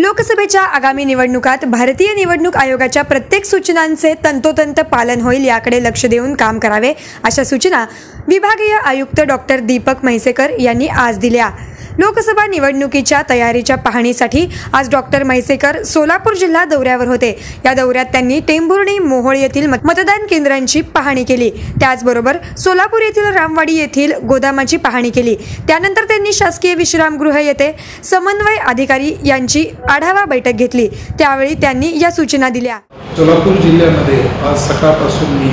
लोकसभेच्या आगामी निवडणुकात भारतीय निवडणूक आयोगाच्या प्रत्येक सूचनांचे तंतोतंत पालन होईल याकडे लक्ष देऊन काम करावे, अशा सूचना विभागीय आयुक्त डॉक्टर दीपक म्हैसेकर यांनी आज दिल्या। लोकसभा निवडणुकीच्या तयारीच्या पाहणीसाठी आज डॉक्टर म्हैसेकर सोलापूर जिल्हा दौऱ्यावर होते। या दौऱ्यात त्यांनी टेंभुर्णी मोहोळ येथील मतदान केंद्रांची पाहणी केली। त्याचबरोबर सोलापूर येथील रामवाडी येथील गोदामाची पाहणी केली। त्यानंतर त्यांनी शासकीय विश्रामगृह येथे समन्वय अधिकारी यांची आढावा बैठक घेतली। त्यावेळी त्यांनी या सूचना दिल्या। सोलापूर जिल्ह्यामध्ये आज सकाळपासून मी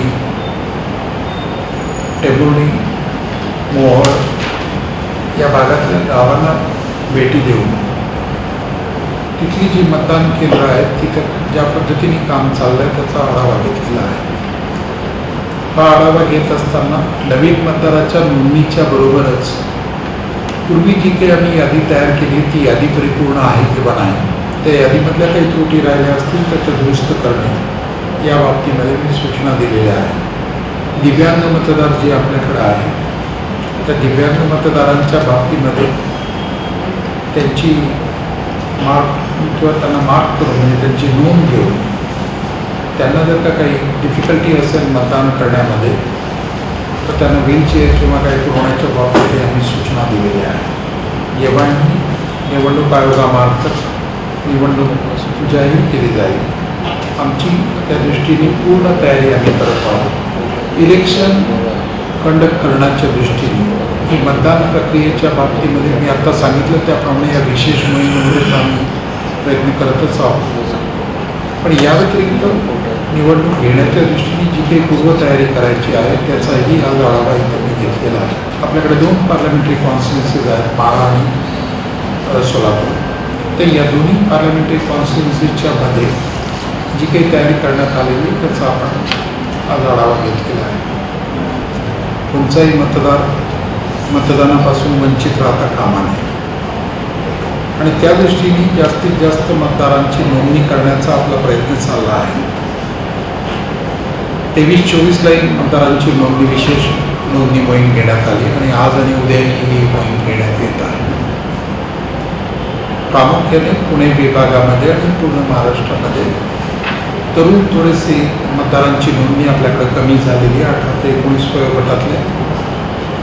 टेंभुर्णी मोहोळ या भागातल्या गावांना भेटी देऊन तिथली जी मतदान केंद्र आहेत तिथं ज्या पद्धतीने काम चाललंय त्याचा आढावा घेतलेला आहे। हा आढावा घेत असताना नवीन मतदाराच्या नोंदणीच्या बरोबरच पूर्वी जी काही आम्ही यादी तयार केली ती यादी परिपूर्ण आहे किंवा नाही, त्या यादीमधल्या काही त्रुटी राहिल्या असतील तर त्या दुरुस्त करणे या बाबतीमध्ये मी सूचना दिलेल्या आहेत। दिव्यांग मतदार जे आपल्याकडे आहे त्या दिव्यांग मतदारांच्या बाबतीमध्ये त्यांची मार्क किंवा त्यांना मार्क करून म्हणजे त्यांची नोंद घेऊन त्यांना जर का काही डिफिकल्टी असेल मतदान करण्यामध्ये तर त्यांना व्हीलचेअर किंवा काही पुरवण्याच्या बाबतीत आम्ही सूचना दिलेल्या आहेत। जेव्हाही निवडणूक आयोगामार्फत निवडणूक जाहीर केली जाईल आमची त्या दृष्टीने पूर्ण तयारी आम्ही करत आहोत। इलेक्शन कंडक्ट करण्याच्या दृष्टीने ही मतदान प्रक्रियेच्या बाबतीमध्ये मी आता सांगितलं त्याप्रमाणे या विशेष मोहिमेमध्ये आम्ही प्रयत्न करतच आहोत। पण या व्यतिरिक्त निवडणूक घेण्याच्या दृष्टीने जी काही पूर्वतयारी करायची आहे त्याचाही आज आढावा इथे मी घेतलेला आहे। आपल्याकडे 2 पार्लमेंटरी कॉन्स्टिट्युन्सीज आहेत, माढा आणि सोलापूर। तर या दोन्ही पार्लमेंटरी कॉन्स्टिट्युन्सीच्या मध्ये जी काही तयारी करण्यात आलेली त्याचा आपण आज आढावा घेतलेला आहे। कोणताही मतदार मतदानापासून वंचित राहता कामा नये आणि त्या दृष्टीने जास्तीत जास्त मतदारांची नोंदणी करण्याचा आपला प्रयत्न चालला आहे। 23-24 मतदारांची नोंदणी विशेष नोंदणी मोहीम घेण्यात आली आणि आज आणि उद्या ही मोहीम घेण्यात येत आहे। प्रामुख्याने पुणे विभागामध्ये आणि पूर्ण महाराष्ट्रामध्ये तरुण थोडेसे मतदारांची नोंदणी आपल्याकडे कमी झालेली 18 ते 19 वयोगटातल्या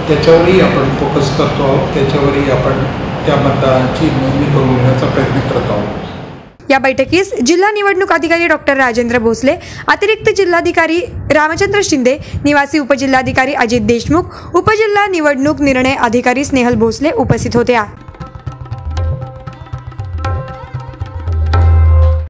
त्याच्यावरही आपण फोकस करतो आहोत। त्याच्यावरही आपण त्या मतदारांची नोंदणी करून घेण्याचा प्रयत्न करत आहोत। या बैठकीस जिल्हा निवडणूक अधिकारी डॉक्टर राजेंद्र भोसले, अतिरिक्त जिल्हाधिकारी रामचंद्र शिंदे, निवासी उपजिल्हाधिकारी अजित देशमुख, उपजिल्हा निवडणूक निर्णय अधिकारी स्नेहल भोसले उपस्थित होत्या।